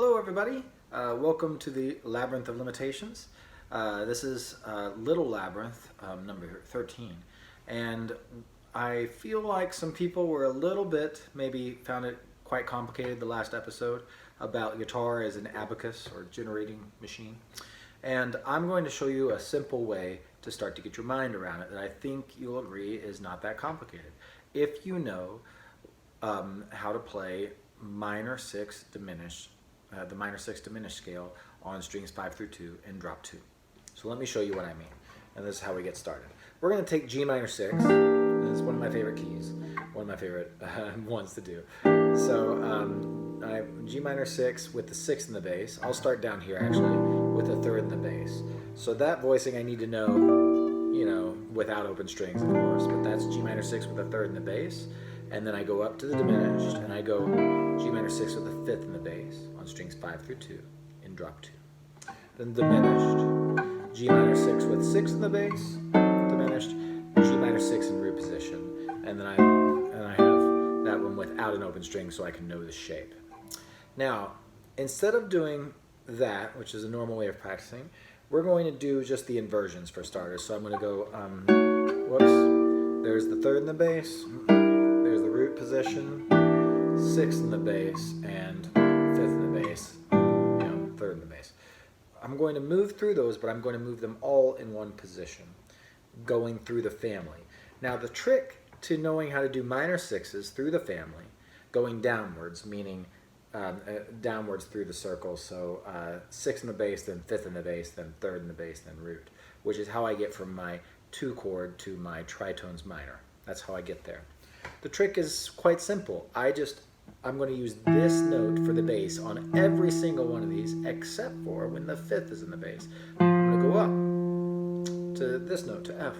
Hello everybody, welcome to the Labyrinth of Limitations. This is Little Labyrinth, number 13, and I feel like some people were a little bit, maybe found it quite complicated the last episode about guitar as an abacus or generating machine. And I'm going to show you a simple way to start to get your mind around it that I think you'll agree is not that complicated. If you know how to play minor 6 diminished, the minor 6 diminished scale on strings 5 through 2 and drop 2. So let me show you what I mean. And this is how we get started. We're going to take G minor 6. This is one of my favorite keys, one of my favorite ones to do. So G minor 6 with the 6 in the bass. I'll start down here actually with the 3rd in the bass. So that voicing I need to know, you know, without open strings of course, but that's G minor 6 with the 3rd in the bass. And then I go up to the diminished, and I go G minor 6 with the 5th in the bass on strings 5 through 2 in drop 2. Then diminished, G minor 6 with 6 in the bass, diminished, G minor 6 in root position, and then I have that one without an open string so I can know the shape. Now, instead of doing that, which is a normal way of practicing, we're going to do just the inversions for starters. So I'm going to go, whoops, there's the 3rd in the bass. There's the root position, 6th in the bass, and 5th in the bass, 3rd in the bass. I'm going to move through those, but I'm going to move them all in one position, going through the family. Now the trick to knowing how to do minor 6s through the family, going downwards, meaning downwards through the circle, so 6th in the bass, then 5th in the bass, then 3rd in the bass, then root, which is how I get from my 2 chord to my tritones minor. That's how I get there. The trick is quite simple. I'm going to use this note for the bass on every single one of these except for when the 5th is in the bass. I'm going to go up to this note, to F.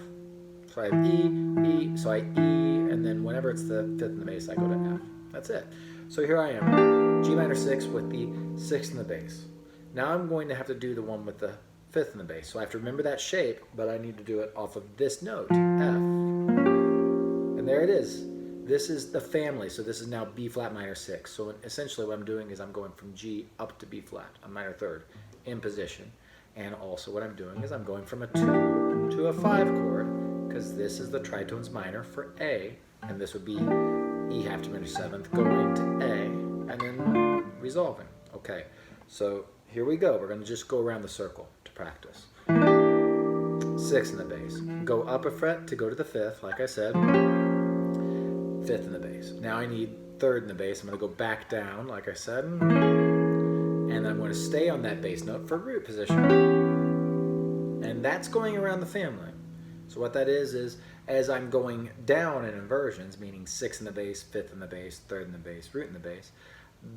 So I have E, so I E, and then whenever it's the 5th in the bass, I go to F. That's it. So here I am, G minor 6 with the 6th in the bass. Now I'm going to have to do the one with the 5th in the bass. So I have to remember that shape, but I need to do it off of this note, F. And there it is. This is the family, so this is now B flat minor 6. So essentially what I'm doing is I'm going from G up to B flat, a minor 3rd, in position. And also what I'm doing is I'm going from a 2 to a 5 chord, because this is the tritones minor for A, and this would be E half diminished 7th going to A, and then resolving. Okay, so here we go. We're going to just go around the circle to practice. 6 in the bass. Go up a fret to go to the 5th, like I said. 5th in the bass. Now I need 3rd in the bass. I'm going to go back down, like I said, and I'm going to stay on that bass note for root position. And that's going around the family. So what that is as I'm going down in inversions, meaning 6th in the bass, 5th in the bass, 3rd in the bass, root in the bass,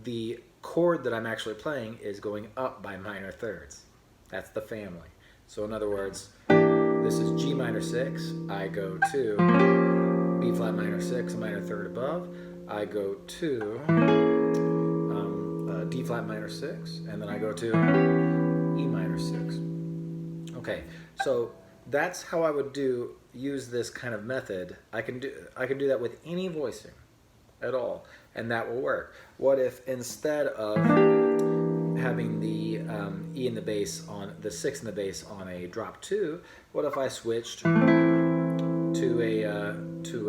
the chord that I'm actually playing is going up by minor 3rds. That's the family. So in other words, this is G minor 6. I go to B flat minor 6, a minor 3rd above. I go to D flat minor 6, and then I go to E minor 6. Okay, so that's how I would use this kind of method. I can do that with any voicing at all, and that will work. What if instead of having the E in the bass on the 6 in the bass on a drop 2, what if I switched to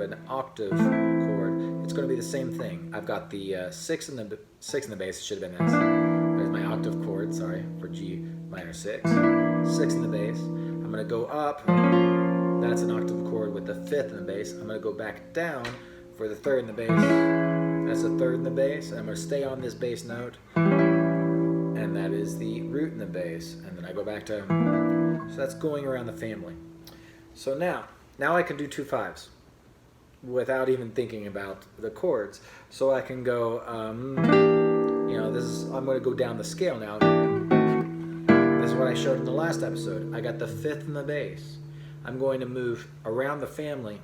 an octave chord? It's going to be the same thing. I've got the 6 in the bass. Should have been this. There's my octave chord. Sorry, for G minor 6. 6 in the bass. I'm going to go up. That's an octave chord with the 5th in the bass. I'm going to go back down for the 3rd in the bass. That's the 3rd in the bass. And I'm going to stay on this bass note. And that is the root in the bass. And then I go back to. So that's going around the family. So now I can do 2 5s without even thinking about the chords. So I can go, I'm going to go down the scale now. This is what I showed in the last episode. I got the 5th in the bass. I'm going to move around the family.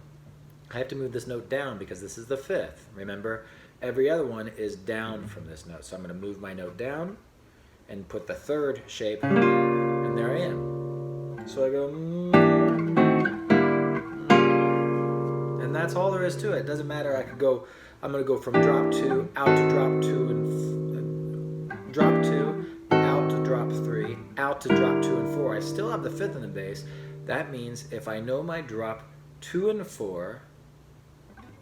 I have to move this note down because this is the 5th. Remember, every other one is down from this note. So I'm going to move my note down and put the 3rd shape, and there I am. So I go, and that's all there is to it. It doesn't matter. I'm going to go from drop 2 out to drop 2 and drop 2, out to drop 3, out to drop 2 and 4. I still have the 5th in the bass. That means if I know my drop 2 and 4,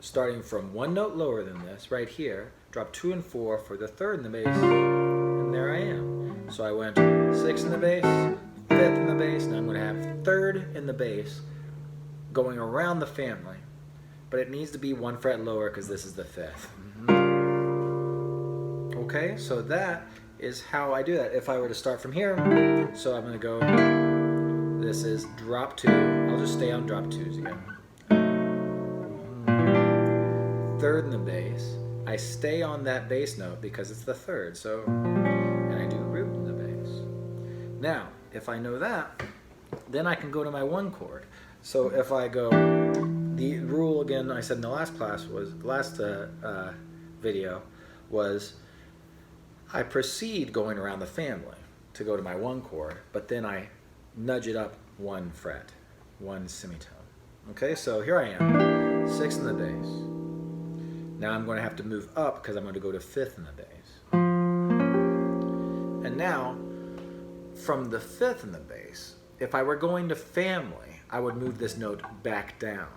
starting from one note lower than this, right here, drop 2 and 4 for the 3rd in the bass, and there I am. So I went 6th in the bass, 5th in the bass, and I'm going to have 3rd in the bass going around the family. But it needs to be 1 fret lower because this is the 5th. Okay, so that is how I do that. If I were to start from here, so I'm going to go, this is drop 2. I'll just stay on drop 2s again. 3rd in the bass. I stay on that bass note because it's the 3rd, so, and I do root in the bass. Now, if I know that, then I can go to my 1 chord. So if I go, the rule again I said in the last class was, video was, I proceed going around the family to go to my 1 chord, but then I nudge it up 1 fret, 1 semitone. Okay, so here I am, 6th in the bass. Now I'm going to have to move up because I'm going to go to 5th in the bass. And now, from the 5th in the bass, if I were going to family, I would move this note back down.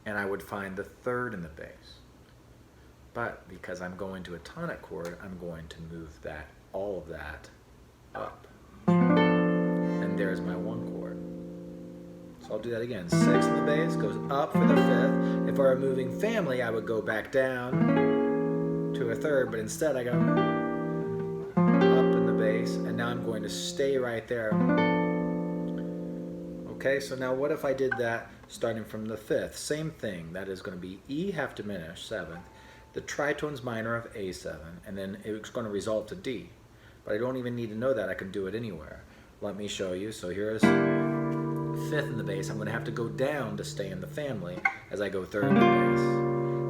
And I would find the 3rd in the bass. But because I'm going to a tonic chord, I'm going to move that, all of that, up. And there's my 1 chord. So I'll do that again. 6th in the bass goes up for the 5th. If I were moving family, I would go back down to a 3rd, but instead I go up in the bass, and now I'm going to stay right there. Okay, so now what if I did that starting from the 5th? Same thing. That is going to be E half diminished, 7th, the tritones minor of A7, and then it's going to resolve to D. But I don't even need to know that. I can do it anywhere. Let me show you. So here's 5th in the bass. I'm going to have to go down to stay in the family as I go 3rd in the bass.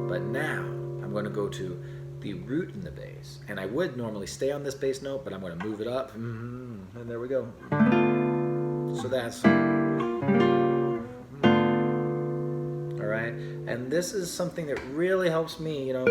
But now I'm going to go to the root in the bass. And I would normally stay on this bass note, but I'm going to move it up. And there we go. So that's... Alright? And this is something that really helps me, you know.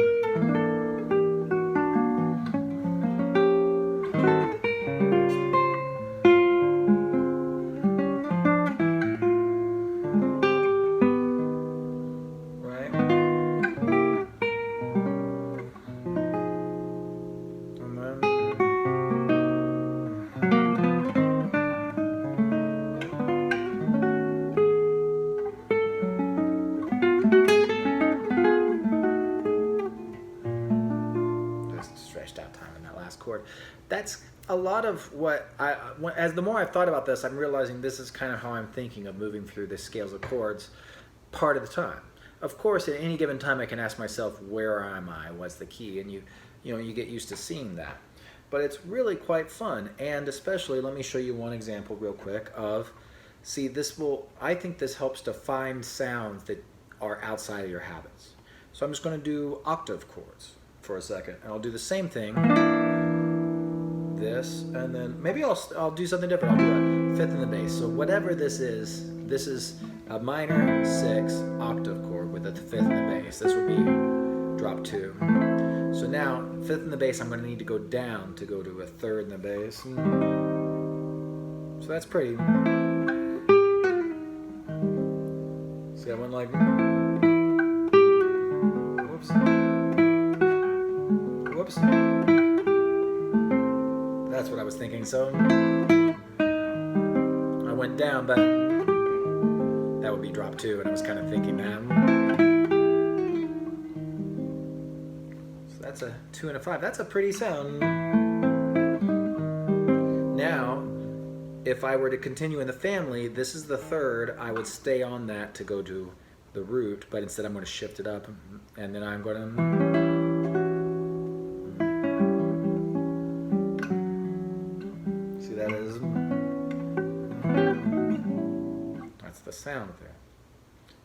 Chord. That's a lot of what as the more I've thought about this, I'm realizing this is kind of how I'm thinking of moving through the scales of chords part of the time. Of course, at any given time I can ask myself, where am I? What's the key? And you get used to seeing that. But it's really quite fun, and especially, let me show you one example real quick of, see, I think this helps to find sounds that are outside of your habits. So I'm just going to do octave chords for a second, and I'll do the same thing. This, and then maybe I'll do something different. I'll do a 5th in the bass. So whatever this is a minor 6 octave chord with a 5th in the bass. This would be drop 2. So now 5th in the bass, I'm going to need to go down to go to a 3rd in the bass. So that's pretty. See, I went like, whoops. That's what I was thinking. So I went down, but that would be drop 2, and I was kind of thinking that. So that's a 2 and a 5. That's a pretty sound. Now, if I were to continue in the family, this is the 3rd. I would stay on that to go to the root, but instead I'm going to shift it up, and then I'm going to. That's the sound there.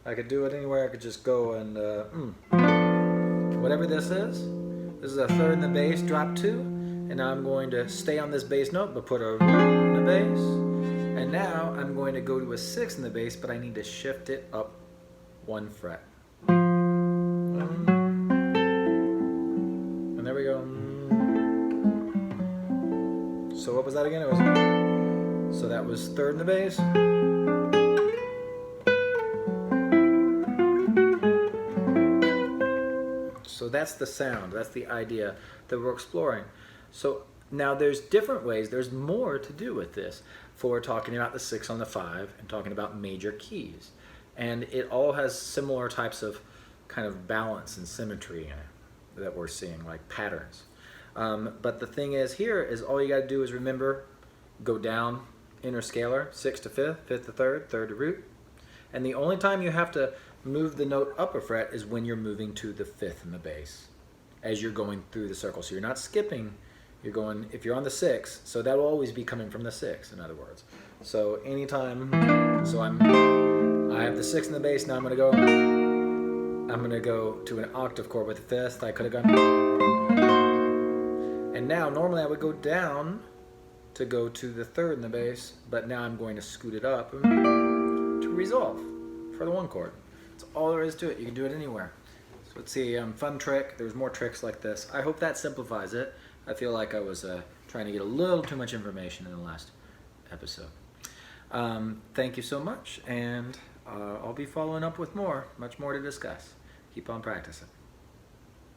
I could do it anywhere. I could just go and whatever this is a 3rd in the bass, drop 2, and now I'm going to stay on this bass note but put a root in the bass, and now I'm going to go to a 6th in the bass, but I need to shift it up 1 fret. And there we go. So what was that again? So that was third in the bass. So that's the sound, that's the idea that we're exploring. So now there's different ways, there's more to do with this for talking about the 6 on the 5 and talking about major keys. And it all has similar types of kind of balance and symmetry in it that we're seeing, like patterns. But the thing is here is all you got to do is remember, go down inner scalar, 6 to 5th, 5th to 3rd, 3rd to root. And the only time you have to move the note up a fret is when you're moving to the 5th in the bass as you're going through the circle. So you're not skipping, you're going, if you're on the 6, so that will always be coming from the 6, in other words. So anytime, so I have the 6 in the bass, now I'm going to go to an octave chord with the 5th. I could have gone, and now normally I would go down to go to the 3rd in the bass, but now I'm going to scoot it up to resolve for the 1 chord. That's all there is to it. You can do it anywhere. So let's see, fun trick. There's more tricks like this. I hope that simplifies it. I feel like I was trying to get a little too much information in the last episode. Thank you so much, and I'll be following up with much more to discuss. Keep on practicing.